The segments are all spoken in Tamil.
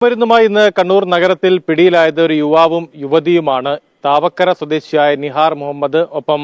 മരുന്നുമായി ഇന്ന് കണ്ണൂർ നഗരത്തിൽ പിടിയിലായത് ഒരു യുവാവും യുവതിയുമാണ്. താവക്കര സ്വദേശിയായ നിഹാർ മുഹമ്മദ്, ഒപ്പം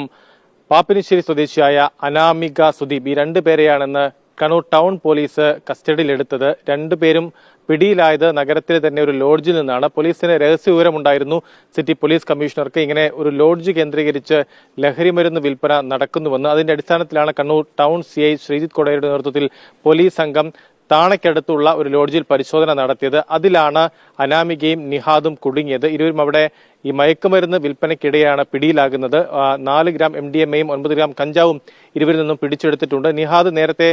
പാപ്പിനിശ്ശേരി സ്വദേശിയായ അനാമിക സുദീപ്. ഈ രണ്ടുപേരെയാണെന്ന് കണ്ണൂർ ടൗൺ പോലീസ് കസ്റ്റഡിയിലെടുത്തത്. രണ്ടുപേരും പിടിയിലായത് നഗരത്തിലെ തന്നെ ഒരു ലോഡ്ജിൽ നിന്നാണ്. പോലീസിന് രഹസ്യ വിവരമുണ്ടായിരുന്നു സിറ്റി പോലീസ് കമ്മീഷണർക്ക് ഇങ്ങനെ ഒരു ലോഡ്ജ് കേന്ദ്രീകരിച്ച് ലഹരിമരുന്ന് വിൽപ്പന നടക്കുന്നുവെന്ന്. അതിന്റെ അടിസ്ഥാനത്തിലാണ് കണ്ണൂർ ടൗൺ CI ശ്രീജിത്ത് കൊടയുടെ നേതൃത്വത്തിൽ പോലീസ് സംഘം താണയ്ക്കടുത്തുള്ള ഒരു ലോഡ്ജിൽ പരിശോധന നടത്തിയത്. അതിലാണ് അനാമികയും നിഹാദും കുടുങ്ങിയത്. ഇരുവരും അവിടെ ഈ മയക്കുമരുന്ന് വിൽപ്പനയ്ക്കിടെയാണ് പിടിയിലാകുന്നത്. 4 ഗ്രാം MDMA-യും 9 ഗ്രാം കഞ്ചാവും ഇരുവരിൽ നിന്നും പിടിച്ചെടുത്തിട്ടുണ്ട്. നിഹാദ് നേരത്തെ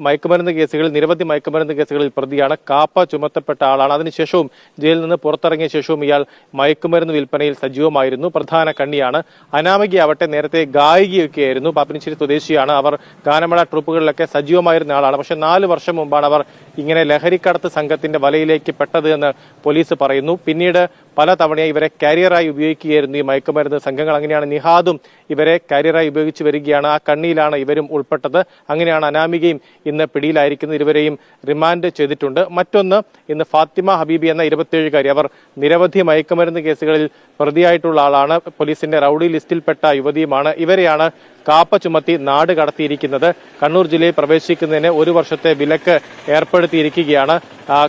മയക്കുമരുന്ന് കേസുകളിൽ, നിരവധി മയക്കുമരുന്ന് കേസുകളിൽ പ്രതിയാണ്. കാപ്പ ചുമത്തപ്പെട്ട ആളാണ്. അതിനുശേഷവും ജയിലിൽ നിന്ന് പുറത്തിറങ്ങിയ ശേഷവും ഇയാൾ മയക്കുമരുന്ന് വിൽപ്പനയിൽ സജീവമായിരുന്നു. പ്രധാന കണ്ണിയാണ്. അനാമികയാവട്ടെ നേരത്തെ ഗായികയൊക്കെയായിരുന്നു. പാപ്പിനിശ്ശേരി സ്വദേശിയാണ്. അവർ ഗാനമേള ട്രൂപ്പുകളിലൊക്കെ സജീവമായിരുന്ന ആളാണ്. പക്ഷെ 4 വർഷം മുമ്പാണ് അവർ ഇങ്ങനെ ലഹരിക്കടത്ത് സംഘത്തിന്റെ വലയിലേക്ക് പെട്ടത് എന്ന് പോലീസ് പറയുന്നു. പിന്നീട് പല തവണയായി ഇവരെ കാരിയറായി ഉപയോഗിക്കുകയായിരുന്നു ഈ മയക്കുമരുന്ന് സംഘങ്ങൾ. അങ്ങനെയാണ് നിഹാദും ഇവരെ കാരിയറായി ഉപയോഗിച്ച് വരികയാണ്. ആ കണ്ണിയിലാണ് ഇവരും ഉൾപ്പെട്ടത്. അങ്ങനെയാണ് അനാമികയും ഇന്ന് പിടിയിലായിരിക്കുന്നത്. ഇരുവരെയും റിമാൻഡ് ചെയ്തിട്ടുണ്ട്. മറ്റൊന്ന്, ഇന്ന് ഫാത്തിമ ഹബീബി എന്ന 27-കാരി, അവർ നിരവധി മയക്കുമരുന്ന് കേസുകളിൽ പ്രതിയായിട്ടുള്ള ആളാണ്. പോലീസിന്റെ റൌഡി ലിസ്റ്റിൽപ്പെട്ട യുവതിയുമാണ്. ഇവരെയാണ് കാപ്പ ചുമത്തി നാട് കടത്തിയിരിക്കുന്നത്. കണ്ണൂർ ജില്ലയിൽ പ്രവേശിക്കുന്നതിന് 1 വർഷത്തെ വിലക്ക് ഏർപ്പെടുത്തിയിരിക്കുകയാണ്.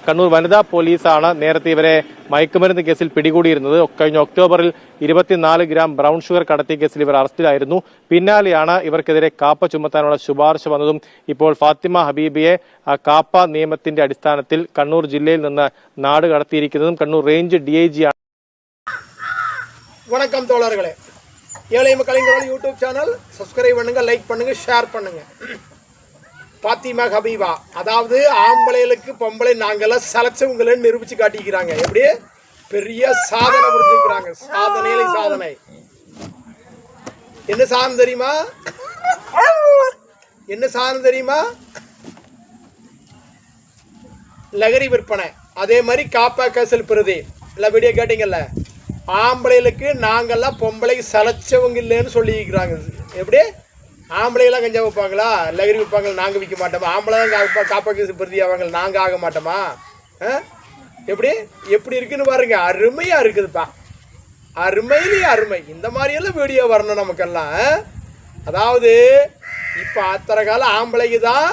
കണ്ണൂർ വനിതാ പോലീസാണ് നേരത്തെ ഇവരെ മയക്കുമരുന്ന് കേസിൽ പിടികൂടിയിരുന്നത്. കഴിഞ്ഞ ഒക്ടോബറിൽ 24 ഗ്രാം ബ്രൌൺ ഷുഗർ കടത്തിയ കേസിൽ ഇവർ അറസ്റ്റിലായിരുന്നു. പിന്നാലെയാണ് ഇവർക്കെതിരെ കാപ്പ ചുമത്താനുള്ള ശുപാർശ വന്നതും ഇപ്പോൾ ഫാത്തിമ ഹബീബിയെ കാപ്പ നിയമത്തിന്റെ അടിസ്ഥാനത്തിൽ കണ്ണൂർ ജില്ലയിൽ നിന്ന് നാട് കടത്തിയിരിക്കുന്നതും കണ്ണൂർ റേഞ്ച് DIG ആണ്. வணக்கம் தோழர்களே, ஏழை மக்களின் யூடியூப் சேனல் சப்ஸ்கிரைப் பண்ணுங்க, லைக் பண்ணுங்க, ஷேர் பண்ணுங்க. பாத்திமா ஹபீபா, அதாவது ஆம்பளைகளுக்கு பொம்பளை நாங்கெல்லாம் சலைச்சவங்களை நிரூபிச்சு காட்டிக்கிறாங்க. எப்படி பெரிய சாதனை புரிஞ்சுக்கிறாங்க. சாதனையில சாதனை. என்ன சாதனை தெரியுமா? என்ன சாதனை தெரியுமா? லகரி விற்பனை. அதே மாதிரி காப்பா கேசல் பிரதி எல்லாம் வீடியோ கேட்டீங்கல்ல. ஆம்பளைகளுக்கு நாங்கெல்லாம் பொம்பளை சலைச்சவங்க இல்லைன்னு சொல்லிக்கிறாங்க. எப்படி ஆம்பளைகளாம் கஞ்சா வைப்பாங்களா, லகரி வைப்பாங்க, நாங்கள் விற்க மாட்டோமா? ஆம்பளை தான் காப்பா கேஸ் பிரதி ஆவாங்க, நாங்கள் ஆக மாட்டோமா? எப்படி எப்படி இருக்குன்னு பாருங்க. அருமையாக இருக்குதுப்பா, அருமையிலேயே அருமை. இந்த மாதிரியெல்லாம் வீடியோ வரணும் நமக்கெல்லாம். அதாவது இப்போ அத்தனை காலம் ஆம்பளைக்கு தான்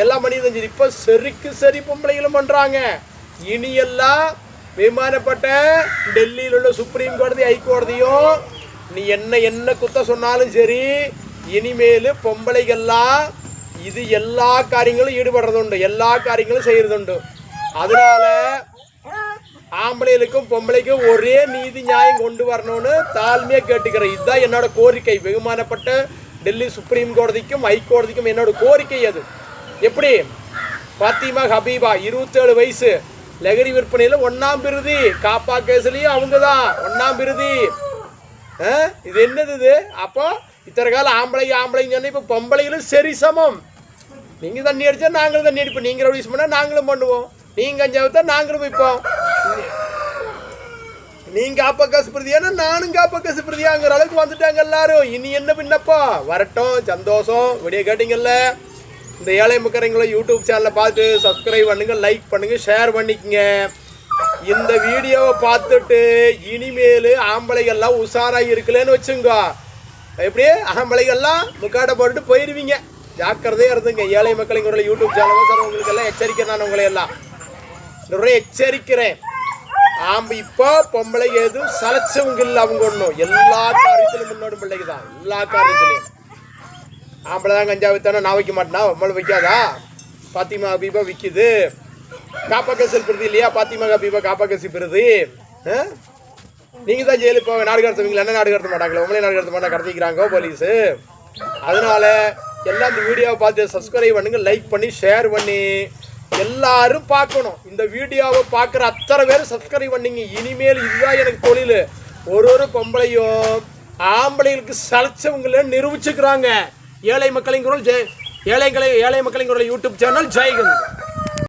எல்லாம் பண்ணி தெரிஞ்சது. இப்போ சரிக்கு சரி பொம்பளைகளும் பண்ணுறாங்க. இனியெல்லாம் விமானப்பட்ட டெல்லியில் உள்ள சுப்ரீம் கோடதி, ஹைகோடதியும் நீ என்ன குத்த சொன்னாலும் சரி, இனிமேல் பொம்பளைகள்லாம் இது எல்லா காரியங்களும் ஈடுபடுறதுண்டு, எல்லா காரியங்களும் செய்கிறதுண்டு. அதனால ஆம்பளைகளுக்கும் பொம்பளைக்கும் ஒரே நீதி நியாயம் கொண்டு வரணும்னு தாழ்மையாக கேட்டுக்கிறேன். இதுதான் என்னோட கோரிக்கை. வெகுமானப்பட்ட டெல்லி சுப்ரீம் கோடதிக்கும் ஹைகோடதிக்கும் என்னோட கோரிக்கை அது. எப்படி பாத்திமா ஹபீபா 27 வயசு, லகரி விற்பனையில் 1ஆம் விருதி, காப்பா கேஸ்லையும் அவங்க தான் 1ஆம் விருதி. இது என்னது இது? அப்போ இத்தனை காலம் ஆம்பளைன்னு சொன்னால் இப்போ பொம்பளைகளும் சரி சமம். நீங்கள் தண்ணி அடித்தா நாங்களும் தண்ணி அடிப்போம், நீங்கள் ரவுடிஸ் பண்ணால் நாங்களும் பண்ணுவோம், நீங்கள் கஞ்சா வைத்தா நாங்களும் வைப்போம். நீங்கள் காப்பா காசு பிரதியானா நானும் காப்பா காசு பிரதியாங்கிற அளவுக்கு வந்துட்டாங்க எல்லாரும். இனி என்ன பின்னப்பா வரட்டும், சந்தோஷம். வீடியோ கேட்டிங்கல்ல. இந்த ஏழை மக்களங்களை யூடியூப் சேனலை பார்த்து சப்ஸ்கிரைப் பண்ணுங்கள், லைக் பண்ணுங்கள், ஷேர் பண்ணிக்கங்க. இந்த வீடியோவை பார்த்துட்டு இனிமேல் ஆம்பளைகள்லாம் உஷாராக இருக்கலன்னு வச்சுங்க. எப்படி ஆம்பளைகள்லாம் முக்காட்டை போட்டுட்டு போயிடுவீங்க. ஜாக்கிரதையாக இருந்துங்க. ஏழை மக்களிங்களோட யூடியூப் சேனல் சார் உங்களுக்கெல்லாம் எச்சரிக்கிறேன். நான் உங்களையெல்லாம் எச்சரிக்கிறேன். இப்போ பொம்பளை எதுவும் சலைச்சவங்க இல்லை. அவங்க ஒன்றும் எல்லா காரியத்திலும் முன்னோடு பிள்ளைக்கு தான், எல்லா காரியத்திலையும். ஆம்பளை தான் கஞ்சா வித்தானா நான் வைக்க மாட்டேனா? பொம்பளை வைக்காதா? பாத்திமா ஹபீபா விற்கிது. காப்பா கேசல் பிரதி இல்லையா? பாத்திமா ஹபீபா காப்பா கேசி பிரதி. நீங்கள் தான் ஜெயிலுக்கு போங்க. நாடு கடத்துவீங்களா? என்ன நாடு கடத்த மாட்டாங்களே, உங்களே நாடு கடத்த மாட்டா, கடத்திக்கிறாங்க போலீஸு. அதனால எல்லாம் இந்த வீடியோவை பார்த்து சப்ஸ்கிரைப் பண்ணுங்கள், லைக் பண்ணி ஷேர் பண்ணி எல்லாரும் பார்க்கணும். இந்த வீடியோவை பார்க்குற அத்தனை பேரும் சப்ஸ்கிரைப் பண்ணிங்க. இனிமேல் இதுதான் எனக்கு தொழில். ஒரு பொம்பளையும் ஆம்பளைகளுக்கு சலைச்சவங்கள நிரூபிச்சுக்கிறாங்க. ஏழை மக்களின் குரல் யூடியூப் சேனல் ஜெய்ஹிந்த்.